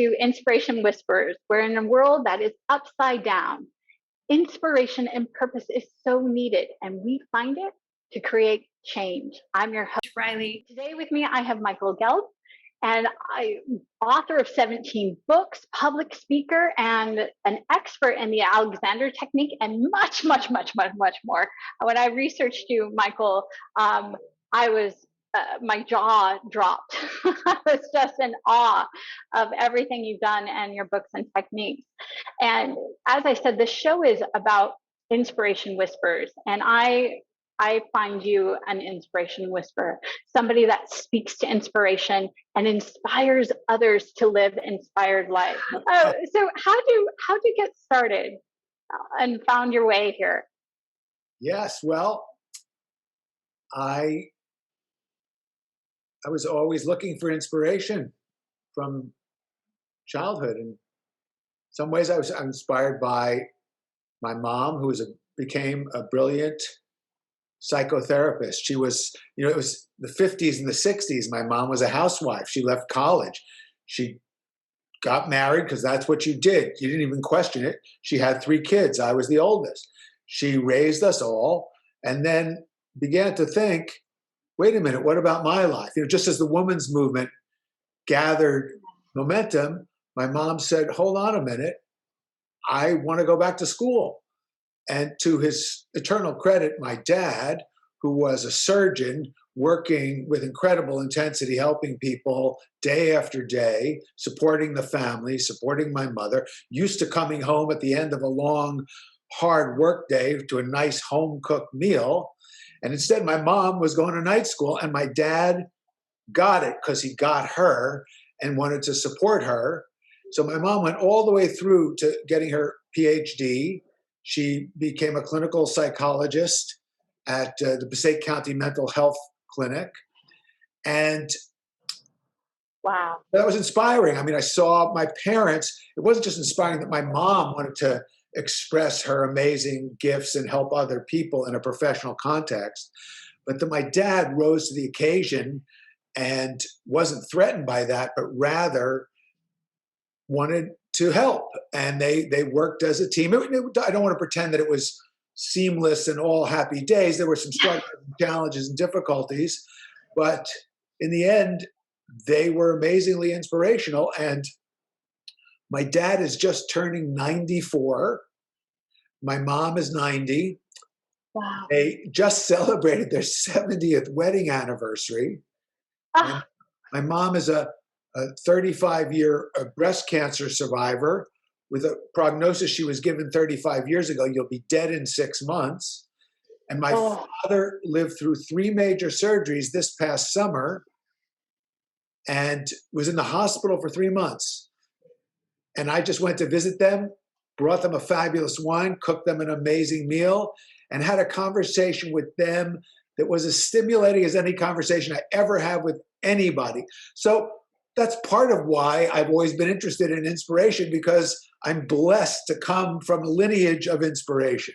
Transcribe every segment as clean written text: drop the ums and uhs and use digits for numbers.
to Inspiration Whispers, where in a world that is upside down, inspiration and purpose is so needed, and we find it to create change. I'm your host, Riley. Today with me, I have Michael Gelb, and author of 17 books, public speaker, and an expert in the Alexander technique, and much, much, much, much, much more. When I researched you, Michael, my jaw dropped. I was just in awe of everything you've done and your books and techniques. And as I said, the show is about inspiration whispers. And I find you an inspiration whisperer, somebody that speaks to inspiration and inspires others to live inspired life. So how do you get started and found your way here? Yes, well, I was always looking for inspiration from childhood. In some ways, I was inspired by my mom, who became a brilliant psychotherapist. She was, it was the 50s and the 60s. My mom was a housewife. She left college. She got married because that's what you did. You didn't even question it. She had 3 kids. I was the oldest. She raised us all and then began to think, wait a minute, what about my life? Just as the women's movement gathered momentum, my mom said, hold on a minute, I want to go back to school. And to his eternal credit, my dad, who was a surgeon working with incredible intensity, helping people day after day, supporting the family, supporting my mother, used to coming home at the end of a long, hard work day to a nice home-cooked meal. And instead, my mom was going to night school, and my dad got it because he got her and wanted to support her. So my mom went all the way through to getting her PhD. She became a clinical psychologist at the Passaic County Mental Health Clinic. And wow, that was inspiring. I mean, I saw my parents. It wasn't just inspiring that my mom wanted to express her amazing gifts and help other people in a professional context, but that my dad rose to the occasion and wasn't threatened by that, but rather wanted to help. And they worked as a team. I don't want to pretend that it was seamless and all happy days. There were some struggles, challenges, and difficulties, but in the end, they were amazingly inspirational. And my dad is just turning 94. My mom is 90. Wow. They just celebrated their 70th wedding anniversary. Ah. My mom is a 35-year breast cancer survivor with a prognosis she was given 35 years ago. You'll be dead in 6 months. And my father lived through 3 major surgeries this past summer and was in the hospital for 3 months. And I just went to visit them, brought them a fabulous wine, cooked them an amazing meal, and had a conversation with them that was as stimulating as any conversation I ever have with anybody. So that's part of why I've always been interested in inspiration, because I'm blessed to come from a lineage of inspiration.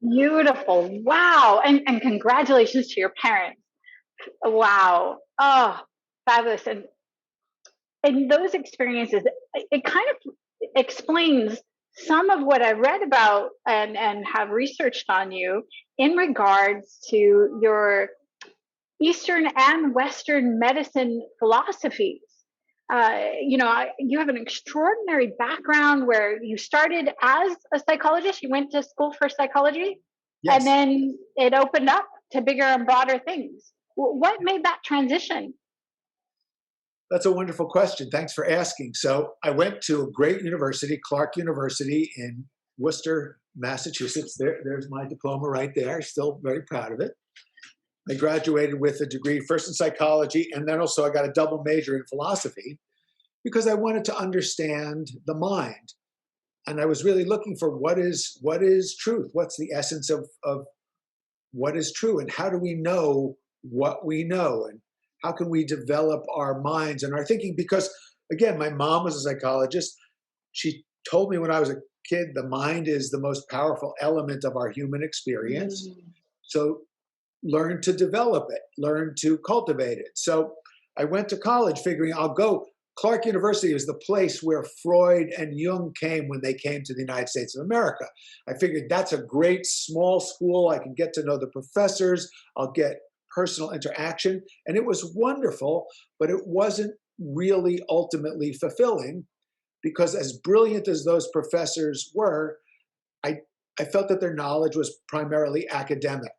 Beautiful. Wow. And congratulations to your parents. Wow. Oh, fabulous. And in those experiences, it kind of explains some of what I read about and have researched on you in regards to your Eastern and Western medicine philosophies. You have an extraordinary background where you started as a psychologist. You went to school for psychology, yes, and then it opened up to bigger and broader things. What made that transition? That's a wonderful question. Thanks for asking. So I went to a great university, Clark University in Worcester, Massachusetts. There's my diploma right there. Still very proud of it. I graduated with a degree first in psychology, and then also I got a double major in philosophy because I wanted to understand the mind. And I was really looking for what is truth? What's the essence of what is true? And how do we know what we know? And how can we develop our minds and our thinking? Because again, my mom was a psychologist. She told me when I was a kid, the mind is the most powerful element of our human experience. So learn to develop it, learn to cultivate it. So I went to college figuring I'll go Clark University was the place where Freud and Jung came when they came to the United States of America. I figured that's a great small school. I can get to know the professors. I'll get personal interaction. And it was wonderful, but it wasn't really ultimately fulfilling because as brilliant as those professors were, I felt that their knowledge was primarily academic.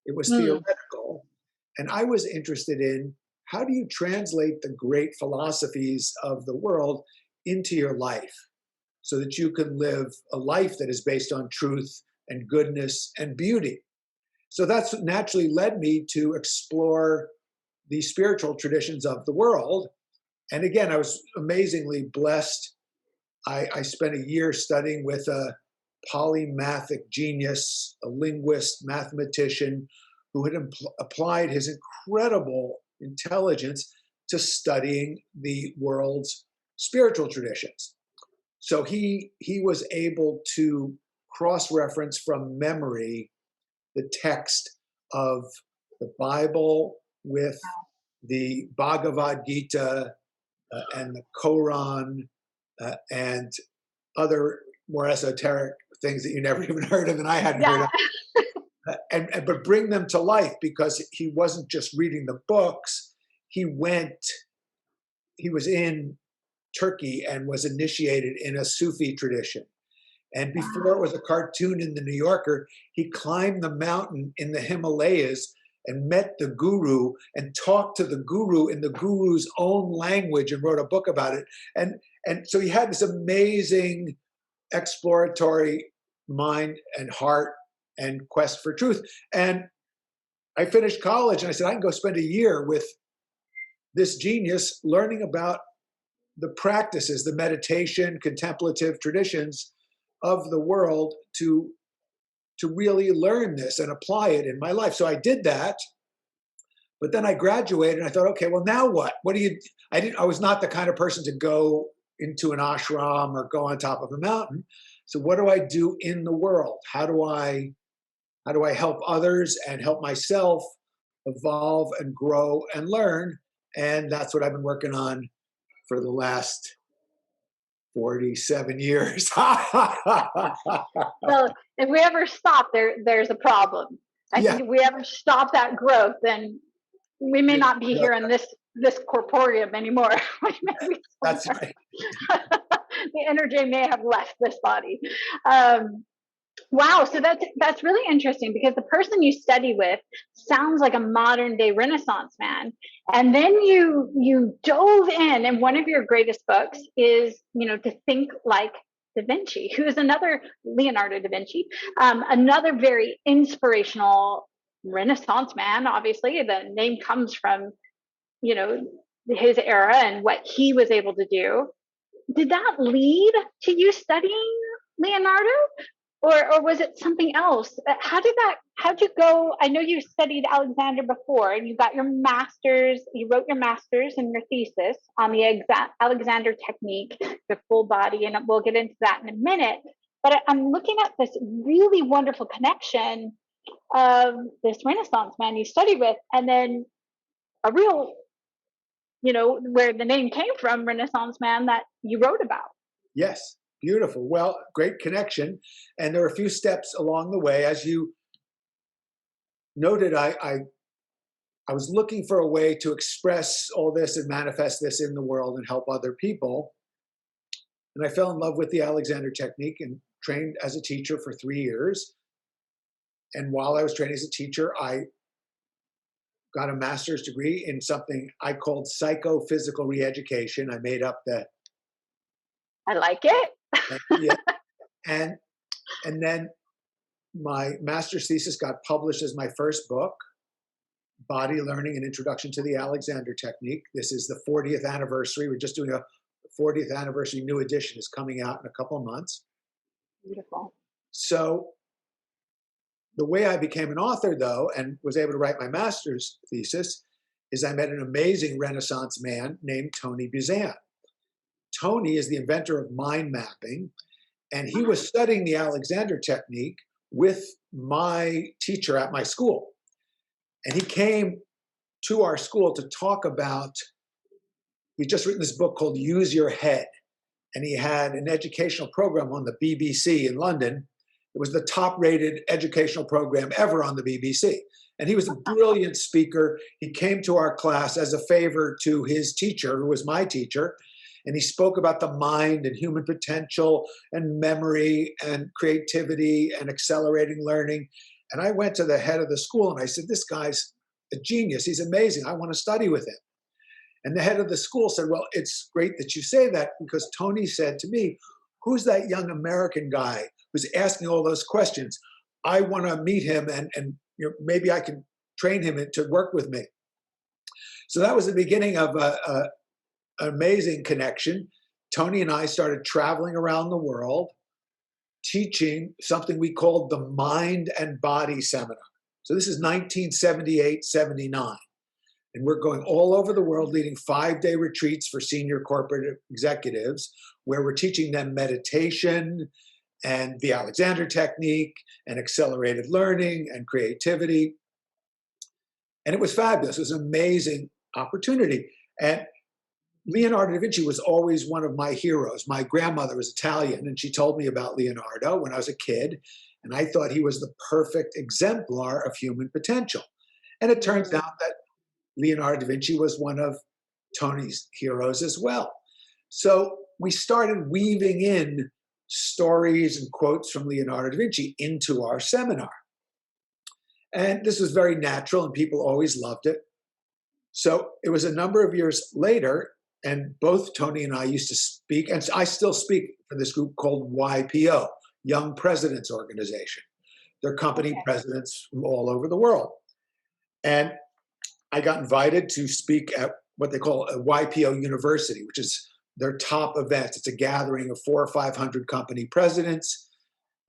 It was Mm. theoretical. And I was interested in how do you translate the great philosophies of the world into your life so that you can live a life that is based on truth and goodness and beauty? So that's what naturally led me to explore the spiritual traditions of the world. And again, I was amazingly blessed. I spent a year studying with a polymathic genius, a linguist, mathematician, who had applied his incredible intelligence to studying the world's spiritual traditions. So he was able to cross-reference from memory the text of the Bible with the Bhagavad Gita and the Quran and other more esoteric things that you never even heard of and I hadn't heard Yeah. of. But bring them to life because he wasn't just reading the books. He was in Turkey and was initiated in a Sufi tradition. And before it was a cartoon in the New Yorker, he climbed the mountain in the Himalayas and met the guru and talked to the guru in the guru's own language and wrote a book about it. And so he had this amazing exploratory mind and heart and quest for truth. And I finished college and I said, I can go spend a year with this genius learning about the practices, the meditation, contemplative traditions of the world to really learn this and apply it in my life. So I did that. But then I graduated and I thought, okay, well, now what? I was not the kind of person to go into an ashram or go on top of a mountain. So what do I do in the world? How do I help others and help myself evolve and grow and learn? And that's what I've been working on for the last 47 years. So if we ever stop, there's a problem. I Yeah, think if we ever stop that growth, then we may not be here in this corporeum anymore. that's right. The energy may have left this body. Wow, so that's really interesting because the person you study with sounds like a modern day Renaissance man, and then you dove in, and one of your greatest books is To Think Like Da Vinci, who is another Leonardo da Vinci, another very inspirational Renaissance man. Obviously, the name comes from his era and what he was able to do. Did that lead to you studying Leonardo? Or was it something else? How'd you go? I know you studied Alexander before and you got your master's, you wrote your master's and your thesis on the Alexander technique, the full body, and we'll get into that in a minute. But I'm looking at this really wonderful connection of this Renaissance man you studied with, and then a real, where the name came from, Renaissance man that you wrote about. Yes, beautiful. Well, great connection. And there are a few steps along the way. As you noted, I was looking for a way to express all this and manifest this in the world and help other people. And I fell in love with the Alexander technique and trained as a teacher for 3 years. And while I was training as a teacher, I got a master's degree in something I called psychophysical reeducation. I made up the I like it. yeah, and then my master's thesis got published as my first book, Body Learning: An Introduction to the Alexander Technique. This is the 40th anniversary. We're just doing a 40th anniversary new edition is coming out in a couple of months. Beautiful. So the way I became an author, though, and was able to write my master's thesis, is I met an amazing Renaissance man named Tony Buzan. Tony is the inventor of mind mapping, and he was studying the Alexander technique with my teacher at my school. And he came to our school to talk about He'd just written this book called Use Your Head. And he had an educational program on the BBC in London. It was the top-rated educational program ever on the BBC. And he was a brilliant speaker. He came to our class as a favor to his teacher, who was my teacher, and he spoke about the mind and human potential and memory and creativity and accelerating learning. And I went to the head of the school and I said, this guy's a genius. He's amazing. I want to study with him. And the head of the school said, well, it's great that you say that, because Tony said to me, who's that young American guy who's asking all those questions? I want to meet him and maybe I can train him to work with me. So that was the beginning of an amazing connection. Tony and I started traveling around the world, teaching something we called the Mind and Body Seminar. So this is 1978, 79. And we're going all over the world, leading 5-day retreats for senior corporate executives, where we're teaching them meditation and the Alexander technique and accelerated learning and creativity. And it was fabulous. It was an amazing opportunity. And Leonardo da Vinci was always one of my heroes. My grandmother was Italian, and she told me about Leonardo when I was a kid. And I thought he was the perfect exemplar of human potential. And it turns out that Leonardo da Vinci was one of Tony's heroes as well. So we started weaving in stories and quotes from Leonardo da Vinci into our seminar. And this was very natural, and people always loved it. So it was a number of years later, and both Tony and I used to speak, and I still speak for this group called YPO, Young Presidents Organization. They're company presidents from all over the world. And I got invited to speak at what they call a YPO University, which is their top event. It's a gathering of 400 or 500 company presidents.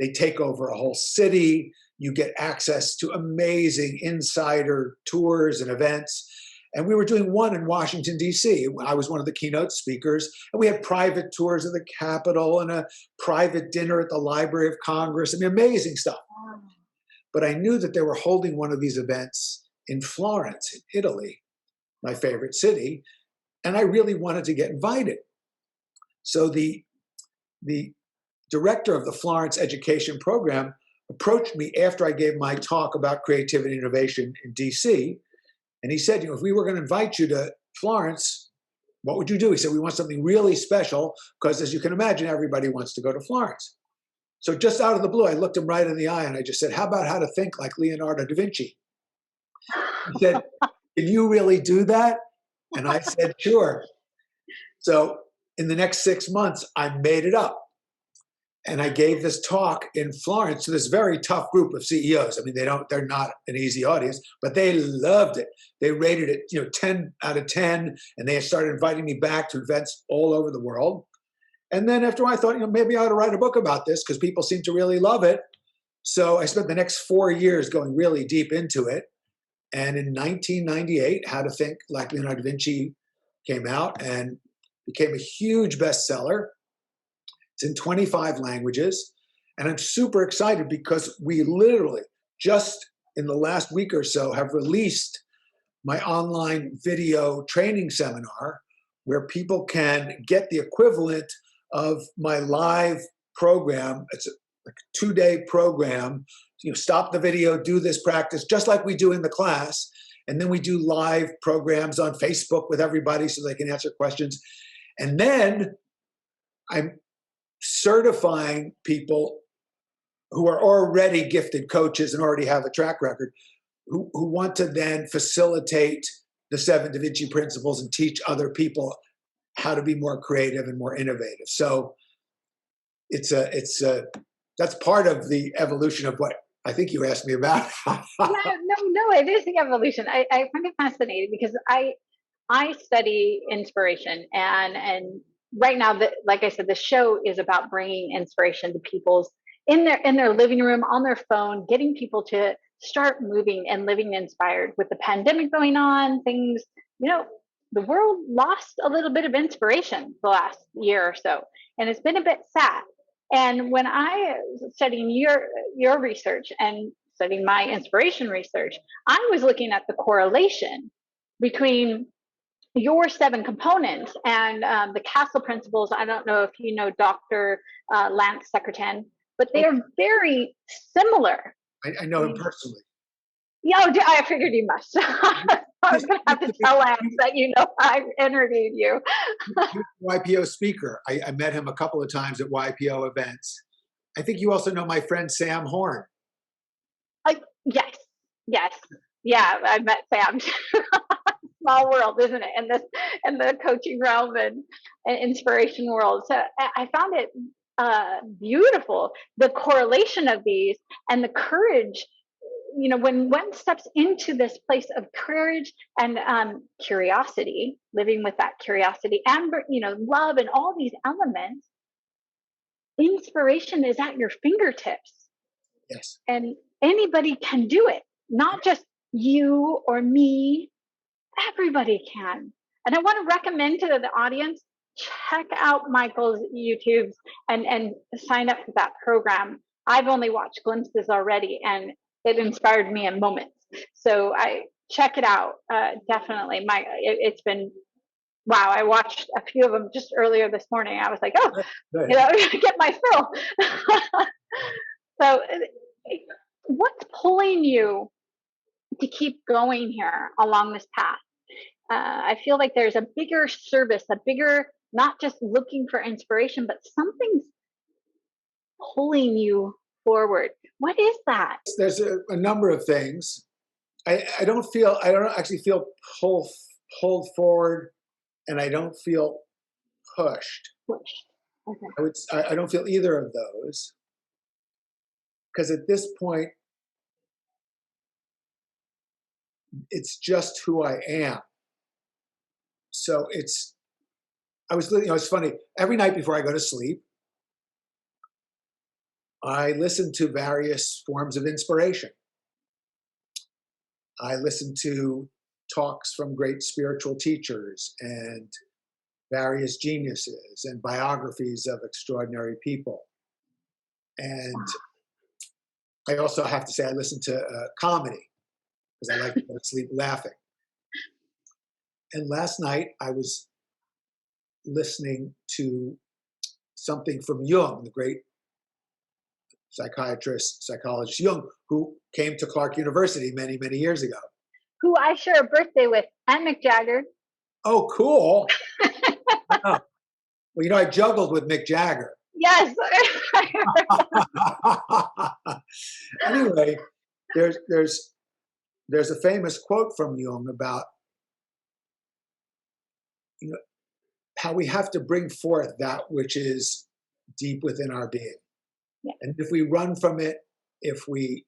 They take over a whole city. You get access to amazing insider tours and events. And we were doing one in Washington, D.C. I was one of the keynote speakers. And we had private tours of the Capitol and a private dinner at the Library of Congress. I mean, amazing stuff. But I knew that they were holding one of these events in Florence, in Italy, my favorite city, and I really wanted to get invited. So the director of the Florence education program approached me after I gave my talk about creativity and innovation in DC, and he said, if we were going to invite you to Florence, what would you do? He said, we want something really special, because as you can imagine, everybody wants to go to Florence. So just out of the blue, I looked him right in the eye and I just said, how about how to think like Leonardo da Vinci? He said, can you really do that? And I said, sure. So in the next 6 months, I made it up. And I gave this talk in Florence to this very tough group of CEOs. I mean, they're not an easy audience, but they loved it. They rated it, 10 out of 10. And they started inviting me back to events all over the world. And then after I thought, maybe I ought to write a book about this because people seem to really love it. So I spent the next 4 years going really deep into it. And in 1998, How to Think Like Leonardo da Vinci came out and became a huge bestseller. It's in 25 languages. And I'm super excited because we literally just in the last week or so have released my online video training seminar where people can get the equivalent of my live program. It's a 2-day program. Stop the video, do this practice, just like we do in the class. And then we do live programs on Facebook with everybody so they can answer questions. And then I'm certifying people who are already gifted coaches and already have a track record, who want to then facilitate the 7 Da Vinci principles and teach other people how to be more creative and more innovative. So that's part of the evolution of what I think you asked me about. No, it is the evolution. I find it fascinating because I study inspiration, and right now, like I said, the show is about bringing inspiration to people's in their living room, on their phone, getting people to start moving and living inspired. With the pandemic going on, things, the world lost a little bit of inspiration the last year or so, and it's been a bit sad. And when I was studying your research and studying my inspiration research, I was looking at the correlation between, your 7 components and the castle principles. I don't know if you know Dr. Lance Secretan, but they Oh, are very similar. I know him personally. Yeah, I figured you must. I was going to have to tell Lance that I interviewed you. He was an YPO speaker. I met him a couple of times at YPO events. I think you also know my friend Sam Horn. Yes, yes, yeah. I met Sam. Small world, isn't it? In the coaching realm and inspiration world. So I found it beautiful, the correlation of these and the courage. When one steps into this place of courage and curiosity, living with that curiosity and love and all these elements, inspiration is at your fingertips. Yes. And anybody can do it, not just you or me. Everybody can. And I want to recommend to the audience, check out Michael's YouTubes and sign up for that program. I've only watched glimpses already, and it inspired me in moments. So I check it out, definitely. It's been wow. I watched a few of them just earlier this morning. I was like, oh, get my fill. So, what's pulling you to keep going here along this path? I feel like there's a bigger service, not just looking for inspiration, but something's pulling you forward. What is that? There's a number of things. I don't actually feel pulled forward, and I don't feel pushed. Okay. I don't feel either of those, because at this point, it's just who I am. So it's funny. Every night before I go to sleep, I listen to various forms of inspiration. I listen to talks from great spiritual teachers and various geniuses and biographies of extraordinary people. And I also have to say I listen to comedy because I like to go to sleep laughing. And last night I was listening to something from Jung, the great psychologist Jung, who came to Clark University many, many years ago. Who I share a birthday with, and Mick Jagger. Oh, cool. Oh. Well, I juggled with Mick Jagger. Yes. Anyway, there's a famous quote from Jung about how we have to bring forth that which is deep within our being. Yeah. And if we run from it, if we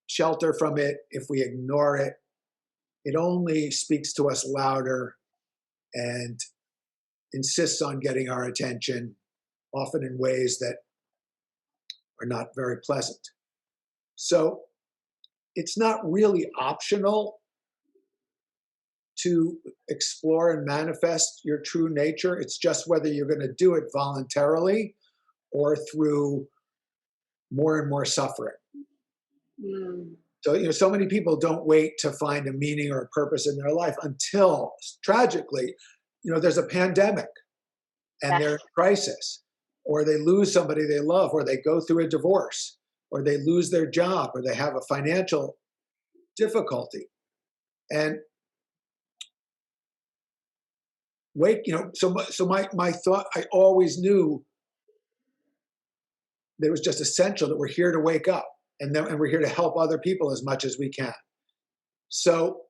shelter from it, if we ignore it, it only speaks to us louder and insists on getting our attention, often in ways that are not very pleasant. So it's not really optional to explore and manifest your true nature. It's just whether you're going to do it voluntarily or through more and more suffering. Mm. So, so many people don't wait to find a meaning or a purpose in their life until, tragically, there's a pandemic and they're in crisis, or they lose somebody they love, or they go through a divorce, or they lose their job, or they have a financial difficulty. And so my thought, I always knew that it was just essential that we're here to wake up, and we're here to help other people as much as we can. So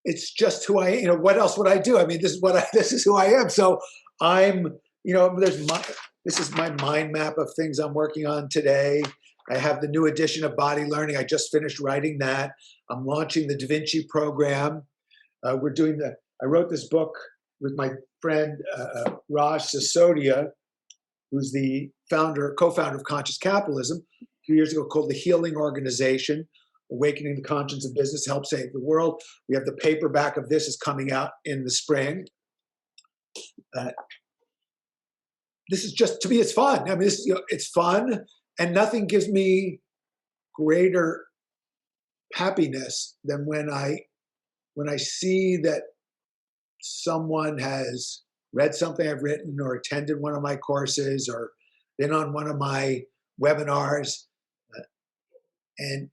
it's just who I am. What else would I do? I mean, this is who I am. So I'm, this is my mind map of things I'm working on today. I have the new edition of Body Learning. I just finished writing that. I'm launching the Da Vinci program. I wrote this book with my friend Raj Sisodia, who's the co-founder of Conscious Capitalism, a few years ago, called The Healing Organization, Awakening the Conscience of Business to Help Save the World. We have the paperback of this is coming out in the spring. This is just, to me, it's fun. I mean, it's fun. And nothing gives me greater happiness than when I see that someone has read something I've written or attended one of my courses or been on one of my webinars, and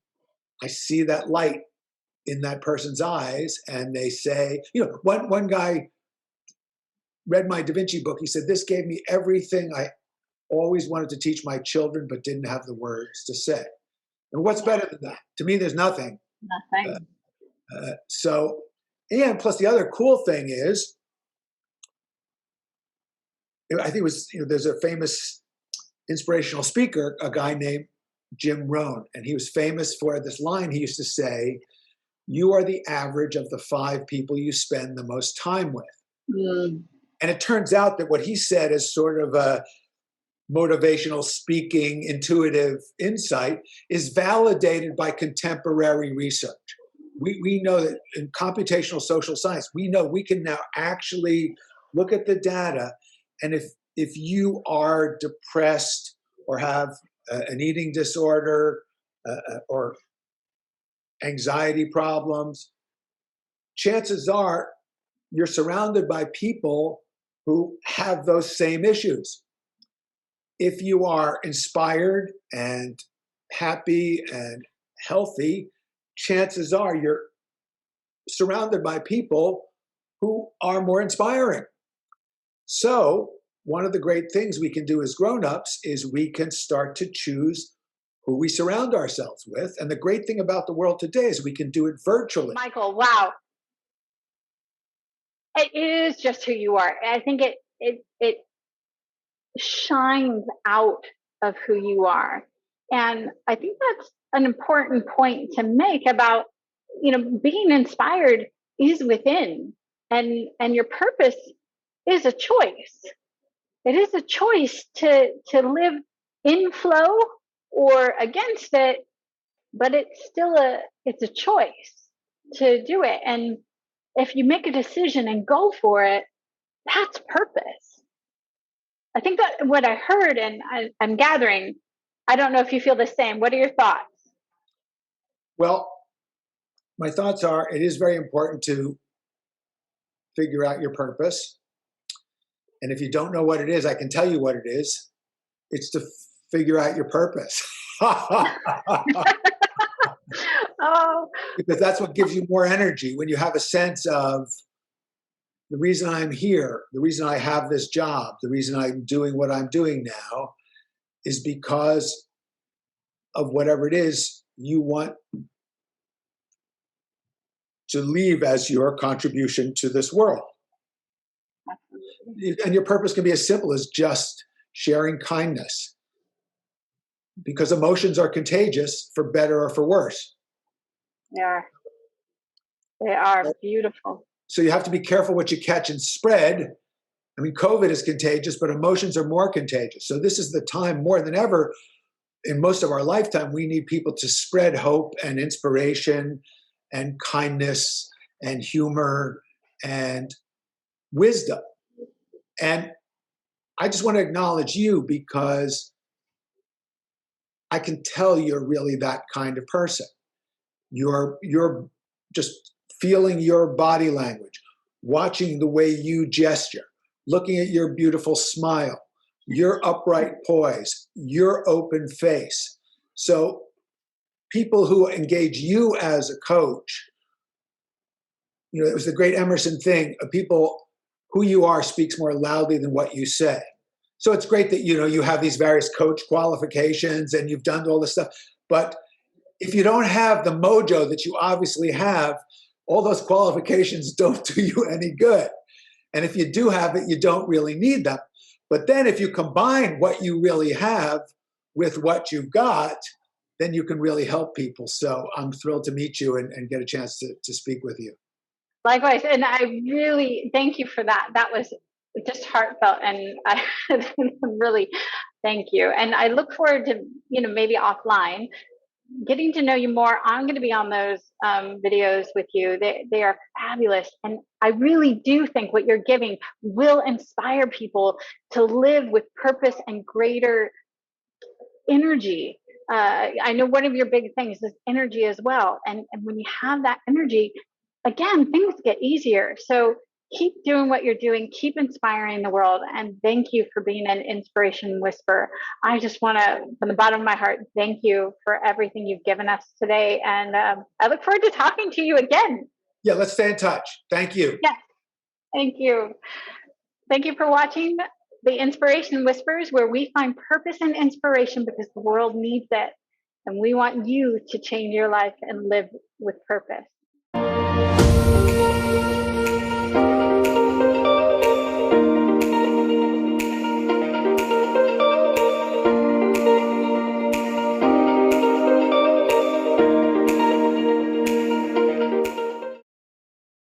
I see that light in that person's eyes, and they say, one guy read my Da Vinci book. He said, "This gave me everything I always wanted to teach my children, but didn't have the words to say." And what's better than that? To me, there's nothing. Nothing. So, and plus the other cool thing is, I think it was, there's a famous inspirational speaker, a guy named Jim Rohn, and he was famous for this line he used to say, "You are the average of the 5 people you spend the most time with." Mm. And it turns out that what he said is sort of a motivational speaking, intuitive insight is validated by contemporary research. We know that in computational social science, we know we can now actually look at the data, and if you are depressed or have an eating disorder or anxiety problems, chances are you're surrounded by people who have those same issues. If you are inspired and happy and healthy, chances are you're surrounded by people who are more inspiring. So, one of the great things we can do as grown-ups is we can start to choose who we surround ourselves with. And the great thing about the world today is we can do it virtually. Michael, wow. It is just who you are. I think it shines out of who you are. And I think that's an important point to make about, being inspired is within, and your purpose is a choice. It is a choice to live in flow or against it, but it's a choice to do it. And if you make a decision and go for it, that's purpose. I think that what I heard and I'm gathering, I don't know if you feel the same. What are your thoughts? Well, my thoughts are it is very important to figure out your purpose. And if you don't know what it is, I can tell you what it is. It's to figure out your purpose. Oh, Because that's what gives you more energy when you have a sense of the reason I'm here, the reason I have this job, the reason I'm doing what I'm doing now is because of whatever it is you want to leave as your contribution to this world. And your purpose can be as simple as just sharing kindness, because emotions are contagious for better or for worse. they are. They are beautiful. So you have to be careful what you catch and spread. I mean, COVID is contagious, but emotions are more contagious. So this is the time more than ever in most of our lifetime, we need people to spread hope and inspiration and kindness and humor and wisdom. And I just want to acknowledge you because I can tell you're really that kind of person. You're just feeling your body language, watching the way you gesture, looking at your beautiful smile, your upright poise, your open face. So people who engage you as a coach, it was the great Emerson thing, people, who you are speaks more loudly than what you say. So it's great that, you have these various coach qualifications and you've done all this stuff. But if you don't have the mojo that you obviously have, all those qualifications don't do you any good. And if you do have it, you don't really need them. But then if you combine what you really have with what you've got, then you can really help people. So I'm thrilled to meet you and get a chance to speak with you. Likewise. And I really thank you for that. That was just heartfelt. And I really thank you. And I look forward to, maybe offline, getting to know you more. I'm going to be on those videos with you. They are fabulous. And I really do think what you're giving will inspire people to live with purpose and greater energy. I know one of your big things is energy as well. And when you have that energy, again, things get easier. So keep doing what you're doing, keep inspiring the world. And thank you for being an inspiration whisperer. I just want to, from the bottom of my heart, thank you for everything you've given us today. And I look forward to talking to you again. Yeah, let's stay in touch. Thank you. Yes, thank you. Thank you for watching the Inspiration Whispers, where we find purpose and inspiration because the world needs it. And we want you to change your life and live with purpose.